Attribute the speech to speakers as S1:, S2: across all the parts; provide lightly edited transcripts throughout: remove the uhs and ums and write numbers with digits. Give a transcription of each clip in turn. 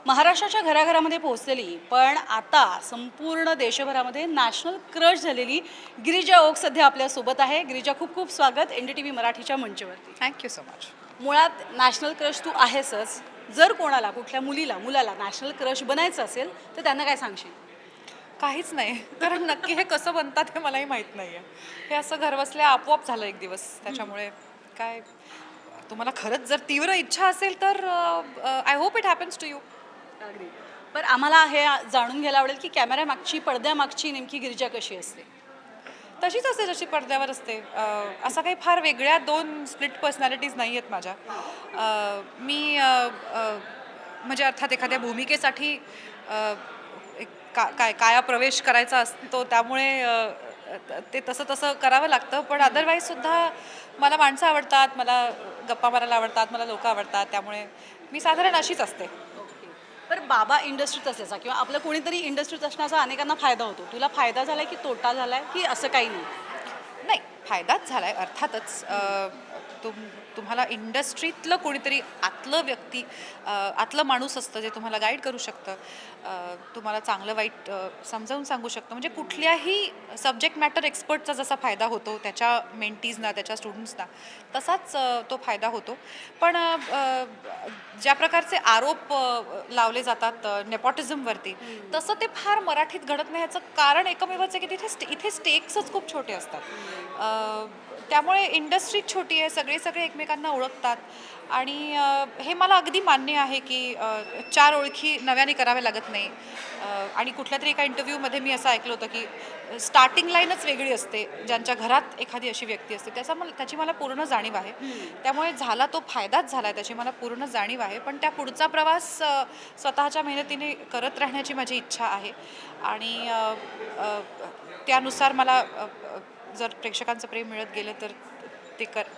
S1: महाराष्ट्राच्या घराघरामध्ये पोहोचलेली पण आता संपूर्ण देशभरामध्ये नॅशनल क्रश झालेली गिरिजा ओक सध्या आपल्यासोबत आहे. गिरिजा, खूप खूप स्वागत NDTV मराठीच्या मंचावरती.
S2: Thank you so much.
S1: मुळात नॅशनल क्रश तू आहेसच. जर कोणाला कुठल्या मुलाला नॅशनल क्रश बनायचं असेल तर त्यांना काय सांगशील?
S2: काहीच नाही, कारण नक्की हे कसं बनतात हे मलाही माहीत नाही आहे. हे असं घरबसल्या आपोआप झालं एक दिवस. त्याच्यामुळे काय, तुम्हाला खरंच जर तीव्र इच्छा असेल तर I hope it happens to you.
S1: अगदी. बरं, आम्हाला हे जाणून घ्यायला आवडेल की कॅमेऱ्यामागची पडद्यामागची नेमकी गिरिजा कशी असते?
S2: तशीच असते जशी पडद्यावर असते. असं काही फार वेगळ्या दोन स्प्लिट पर्सनॅलिटीज नाही आहेत माझ्या. मी म्हणजे अर्थात एखाद्या भूमिकेसाठी एक काया प्रवेश करायचा असतो, त्यामुळे ते तसं तसं करावं लागतं. पण अदरवाईजसुद्धा मला माणसं आवडतात, मला गप्पा मारायला आवडतात, मला लोकं आवडतात. त्यामुळे मी साधारण अशीच असते.
S1: बरं, बाबा इंडस्ट्रीत असल्याचा किंवा आपलं कोणीतरी इंडस्ट्रीत असण्याचा अनेकांना फायदा होतो. तुला फायदा झाला की तोटा झाला की असं काही नाही?
S2: नाही, फायदाच झाला आहे अर्थातच. तुम्हाला इंडस्ट्रीतलं कोणीतरी आतलं व्यक्ती, आतलं माणूस असतं जे तुम्हाला गाईड करू शकतं, तुम्हाला चांगलं वाईट समजावून सांगू शकतं. म्हणजे कुठल्याही सब्जेक्ट मॅटर एक्सपर्टचा जसा फायदा होतो त्याच्या मेंटीजना, त्याच्या स्टुडंट्सना, तसाच तो फायदा होतो. पण ज्या प्रकारचे आरोप लावले जातात नेपोटिझमवरती, तसं ते फार मराठीत घडत नाही. ह्याचं कारण एकमेवच आहे की इथे स्टेक्सच खूप छोटे असतात. त्यामुळे इंडस्ट्री छोटी आहे, सगळे एकमेकांना ओळखतात. आणि हे मला अगदी मान्य आहे की 4 ओळखी नव्याने कराव्या लागत नाही. आणि कुठल्या तरी एका इंटरव्ह्यूमध्ये मी असं ऐकलं होतं की स्टार्टिंग लाईनच वेगळी असते ज्यांच्या घरात एखादी अशी व्यक्ती असते. त्याची मला पूर्ण जाणीव आहे. त्यामुळे झाला तो फायदाच झाला आहे, त्याची मला पूर्ण जाणीव आहे. पण त्या पुढचा प्रवास स्वतःच्या मेहनतीने करत राहण्याची माझी इच्छा आहे. आणि त्यानुसार मला जर प्रेक्षकांचं प्रेम मिळत गेलं तर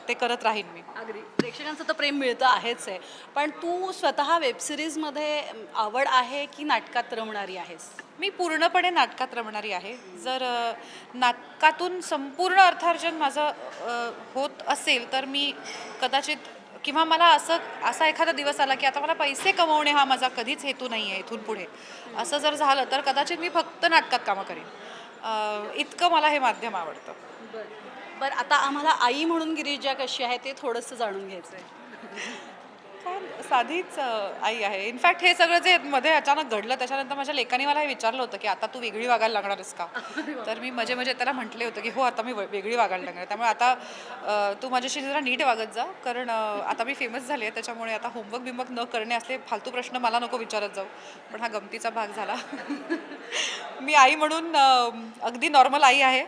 S2: ते करत राहीन मी.
S1: अगदी, प्रेक्षकांचं तर प्रेम मिळतं आहेच आहे. पण तू स्वतः वेबसिरीजमध्ये आवड आहे की नाटकात रमणारी आहेस?
S2: मी पूर्णपणे नाटकात रमणारी आहे. जर नाटकातून संपूर्ण अर्थार्जन माझं होत असेल तर मी कदाचित, किंवा मला असा एखादा दिवस आला की आता मला पैसे कमवणे हा माझा कधीच हेतू नाही आहे इथून पुढे, असं जर झालं तर कदाचित मी फक्त नाटकात कामं करेन. इतकं मला हे माध्यम आवडतं.
S1: बरं, आता आम्हाला आई म्हणून गिरिजा कशी आहे ते थोडंसं जाणून घ्यायचं आहे.
S2: काय साधीच आई आहे. इनफॅक्ट हे सगळं जे मध्ये अचानक घडलं त्याच्यानंतर माझ्या लेकाने मला हे विचारलं होतं की आता तू वेगळी वागायला लागणार आहेस का? तर मी म्हणजे त्याला म्हटले होतं की हो, आता मी वेगळी वागायला लागणार. त्यामुळे आता तू माझ्याशी जरा नीट वागत जा, कारण आता मी फेमस झाली आहे. त्याच्यामुळे आता होमवर्क न करणे असले फालतू प्रश्न मला नको विचारत जाऊ. पण हा गमतीचा भाग झाला. मी आई म्हणून अगदी नॉर्मल आई आहे.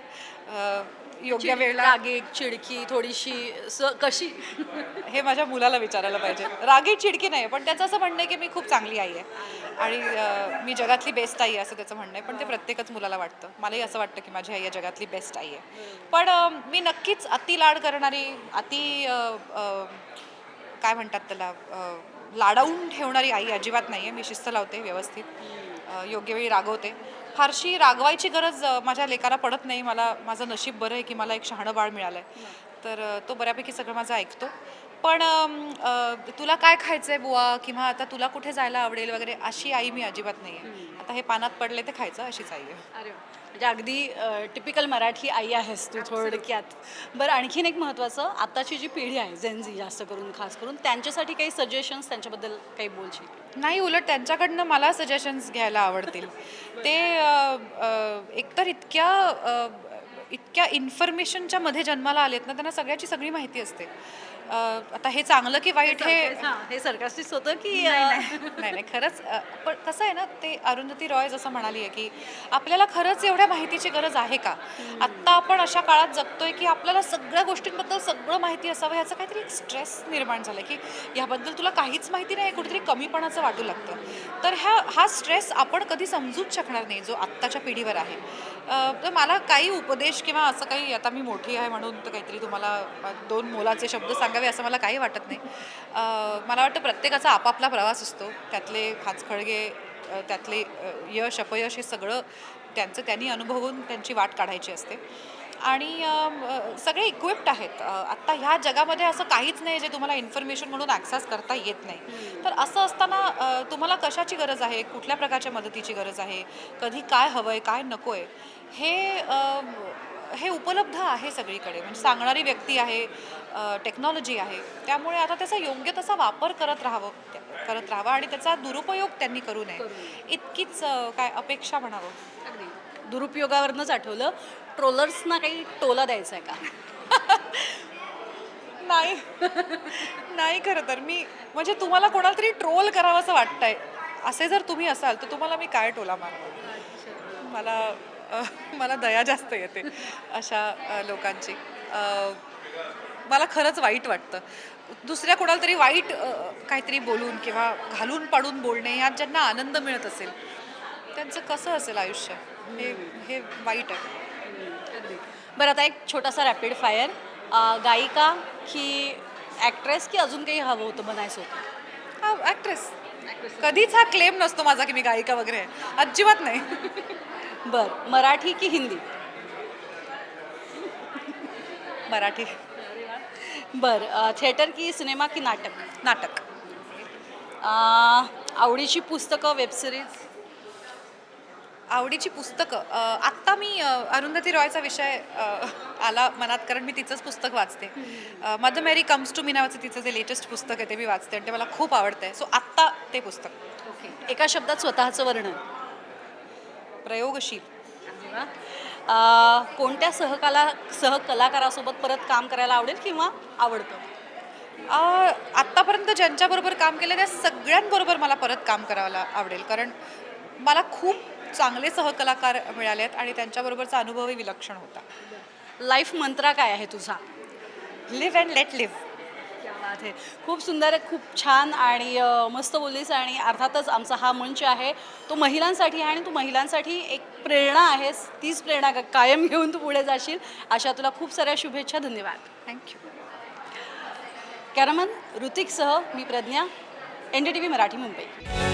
S2: योग्य वेळेला
S1: रागीट, चिडकी, थोडीशी कशी?
S2: हे माझ्या मुलाला विचारायला पाहिजे. रागीट चिडकी नाही, पण त्याचं असं म्हणणं आहे की मी खूप चांगली आई आहे आणि मी जगातली बेस्ट आई आहे असं त्याचं म्हणणं आहे. पण ते प्रत्येकच मुलाला वाटतं. मलाही असं वाटतं की माझी आई आहे जगातली बेस्ट आई आहे. पण मी नक्कीच अति लाड करणारी, काय म्हणतात त्याला, लाडावून ठेवणारी आई अजिबात नाही आहे. मी शिस्त लावते व्यवस्थित, योग्य वेळी रागवते. फारशी रागवायची गरज माझ्या लेकाला पडत नाही. माझं नशीब बरं आहे की मला एक शहाणं बाळ मिळालं आहे. तर तो बऱ्यापैकी सगळं माझं ऐकतो. पण तुला काय खायचं आहे बुवा, किंवा आता तुला कुठे जायला आवडेल वगैरे, अशी आई मी अजिबात नाही आहे. आता हे पानात पडले ते खायचं, अशीच आई आहे.
S1: अरे वा. म्हणजे अगदी टिपिकल मराठी आई आहेस तू थोडक्यात. बरं, आणखीन एक महत्त्वाचं, आताची जी पिढी आहे जेनझी, जास्त करून खास करून त्यांच्यासाठी काही सजेशन्स, त्यांच्याबद्दल काही बोलशील?
S2: नाही, उलट त्यांच्याकडनं मला सजेशन्स घ्यायला आवडतील. ते एकतर इतक्या इन्फॉर्मेशनच्या मध्ये जन्माला आलेत ना, त्यांना सगळ्याची सगळी माहिती असते. आता हे चांगलं की वाईट
S1: हे सरकास्टिक होतं की
S2: नाही, खरंच. पण कसं आहे ना, ते अरुंधती रॉय जसं म्हणाली आहे की आपल्याला खरंच एवढ्या माहितीची गरज आहे का? आत्ता आपण अशा काळात जगतोय की आपल्याला सगळ्या गोष्टींबद्दल सगळं माहिती असावं, ह्याचं काहीतरी एक स्ट्रेस निर्माण झालं की ह्याबद्दल तुला काहीच माहिती नाही, कुठेतरी कमीपणाचं वाटू लागतं. तर हा स्ट्रेस आपण कधी समजूच शकणार नाही जो आत्ताच्या पिढीवर आहे. तर मला काही उपदेश किंवा असं काही, आता मी मोठी आहे म्हणून तर काहीतरी तुम्हाला 2 मोलाचे शब्द सांगावे असं मला काही वाटत नाही. मला वाटतं प्रत्येकाचा आपापला प्रवास असतो. त्यातले खाचखळगे, त्यातले यश अपयश हे सगळं त्यांनी अनुभवून त्यांची वाट काढायची असते. आणि सगळे इक्विप्ड आहेत. आत्ता ह्या जगामध्ये असं काहीच नाही जे तुम्हाला इन्फॉर्मेशन म्हणून ॲक्सेस करता येत नाही. तर असं असताना तुम्हाला कशाची गरज आहे, कुठल्या प्रकारच्या मदतीची गरज आहे, कधी काय हवं आहे, काय नको आहे, हे उपलब्ध आहे सगळीकडे. म्हणजे सांगणारी व्यक्ती आहे, टेक्नॉलॉजी आहे. त्यामुळे आता त्याचा योग्य तसा वापर करत राहावा आणि त्याचा दुरुपयोग त्यांनी करू नये, इतकीच काय अपेक्षा म्हणावं.
S1: दुरुपयोगावरनंच आठवलं, ट्रोलर्सना काही टोला द्यायचा आहे का?
S2: नाही नाही खरं तर मी म्हणजे तुम्हाला कोणाला तरी ट्रोल करावं असं वाटतंय असे जर तुम्ही असाल तर तुम्हाला मी काय टोला मारणार. मला दया जास्त येते अशा लोकांची. मला खरंच वाईट वाटतं दुसऱ्या कोणाला तरी वाईट काहीतरी बोलून किंवा घालून पाडून बोलणे ह्यात ज्यांना आनंद मिळत असेल त्यांचं कसं असेल आयुष्य. हे वाईट आहे.
S1: बरं, आता एक छोटासा रॅपिड फायर. गायिका की ॲक्ट्रेस की अजून काही हवं होतं, बनायचं होतं?
S2: हा ॲक्ट्रेस. कधीच हा क्लेम नसतो माझा की मी गायिका वगैरे आहे, अजिबात नाही.
S1: बरं, मराठी की हिंदी?
S2: मराठी.
S1: बरं, थिएटर की सिनेमा की नाटक?
S2: नाटक.
S1: आवडीची पुस्तकं, वेबसिरीज?
S2: आवडीची पुस्तकं आत्ता मी अरुंधती रॉयचा विषय आला मनात कारण मी तिचंच पुस्तक वाचते. Mother Mary comes to me नावाचं तिचं जे लेटेस्ट पुस्तक आहे ते मी वाचते आणि ते मला खूप आवडतं आहे. सो आत्ता ते पुस्तक.
S1: ओके. एका शब्दात स्वतःचं वर्णन?
S2: प्रयोगशील.
S1: कोणत्या सहकलाकारासोबत परत काम करायला आवडेल किंवा आवडतं?
S2: आत्तापर्यंत ज्यांच्याबरोबर काम केलं त्या सगळ्यांबरोबर मला परत काम करायला आवडेल कारण मला खूप चांगले सहकलाकार मिळाले आहेत आणि त्यांच्याबरोबरचा अनुभवही विलक्षण होता.
S1: लाईफ मंत्रा काय आहे तुझा?
S2: Live and let live.
S1: क्या बात आहे. खूप सुंदर, खूप छान आणि मस्त बोललीस. आणि अर्थातच आमचा हा मंच आहे तो महिलांसाठी आहे आणि तू महिलांसाठी एक प्रेरणा आहेस. तीच प्रेरणा कायम घेऊन तू पुढे जाशील अशा तुला खूप साऱ्या शुभेच्छा. धन्यवाद.
S2: थँक्यू.
S1: कॅमेरामन ऋतिकसह मी प्रज्ञा, NDTV मराठी, मुंबई.